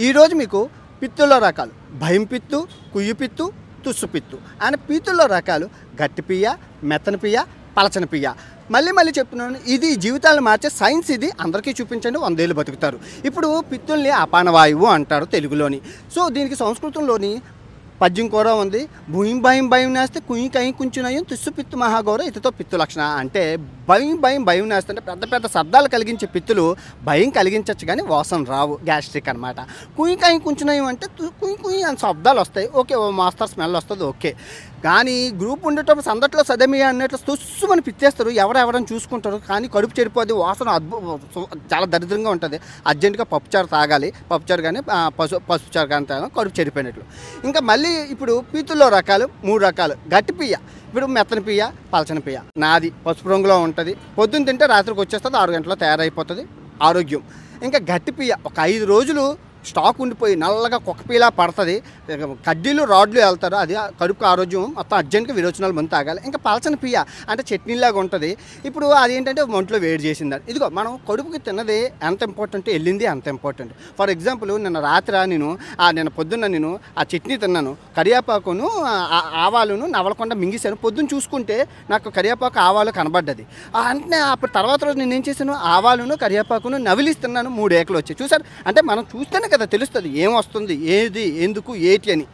ఈరోజు మీకు పిత్తుల్లో రకాలు భయం పిత్తు, కుయ్యి పిత్తు, తుస్సు పిత్తు అని పిత్తుల్లో రకాలు గట్టి పియ్య, మెత్తని పియ్య, పలచని పియ్య. మళ్ళీ చెప్తున్నాను, ఇది జీవితాలను మార్చే సైన్స్. ఇది అందరికీ చూపించండి, 100 ఏళ్ళు బతుకుతారు. ఇప్పుడు పిత్తుల్ని అపానవాయువు అంటారు తెలుగులోని. సో దీనికి సంస్కృతంలోని పద్యం కూడా ఉంది. భూమి భయం భయం నేస్తే కుయ్యి కయ్యి కుంచునయం తుస్సు పిత్తు మహాగౌరవ ఇతతో పిత్తు లక్షణ. అంటే భయం నేస్తే అంటే పెద్ద పెద్ద శబ్దాలు కలిగించే పిత్తులు భయం కలిగించవచ్చు కానీ వాసన రావు, గ్యాస్ట్రిక్ అనమాట. కుయ్యి కయ్యి కుంచునయం అంటే కుయ్యి అని శబ్దాలు వస్తాయి, ఓకే, ఓ మాస్టర్ స్మెల్ వస్తుంది, ఓకే. కానీ గ్రూప్ ఉండేటప్పుడు సందట్లో సదమియా అన్నట్లు తుస్సు అని పిచ్చేస్తారు, ఎవరెవరని చూసుకుంటారు. కానీ కడుపు చెడిపోద్ది, వాసన చాలా దరిద్రంగా ఉంటుంది. అర్జెంటుగా పప్పుచారు తాగాలి, పప్పుచారు కానీ పసుపుచారు కానీ తాగాలి, కడుపు చెడిపోయినట్లు. ఇంకా మళ్ళీ ఇప్పుడు పీతుల్లో రకాలు 3 రకాలు. గట్టి పియ్య, ఇప్పుడు మెత్తని పియ్య, పలచని పియ్య. నాది పసుపు రంగులో ఉంటుంది, పొద్దున్న తింటే రాత్రికి వచ్చేస్తుంది, 6 గంటల్లో తయారైపోతుంది, ఆరోగ్యం. ఇంకా గట్టి పియ్య ఒక 5 రోజులు స్టాక్ ఉండిపోయి నల్లగా కుక్కపీలా పడుతుంది, కడ్డీలు రాడ్లు వెళ్తారు, అది కడుపు ఆరోగ్యం మొత్తం అర్జెంట్గా విరోచనాలు మంది తాగాలి. ఇంకా పలచని పియ్య అంటే చట్నీలాగా ఉంటుంది. ఇప్పుడు అది ఏంటంటే ఒంట్లో వేడి చేసింది. ఇదిగో మనం కడుపుకి తిన్నది ఎంత ఇంపార్టెంట్, వెళ్ళింది అంత ఇంపార్టెంట్. ఫర్ ఎగ్జాంపుల్ నిన్న రాత్రి నిన్న పొద్దున్న నేను ఆ చట్నీ తిన్నాను, కరివేపాకును ఆవాలును నవలకుండా మింగేశాను. పొద్దున్న చూసుకుంటే నాకు కరివేపాకు ఆవాలు కనబడ్డది. అంటే అప్పుడు తర్వాత రోజు నేను ఏం చేశాను, ఆవాలును కరివేపాకును నవిలిస్తున్నాను, 3 ఏకలు వచ్చాయి. చూసారు అంటే మనం చూస్తేనే కదా తెలుస్తుంది ఏం వస్తుంది, ఏది, ఎందుకు, ఏటి అని.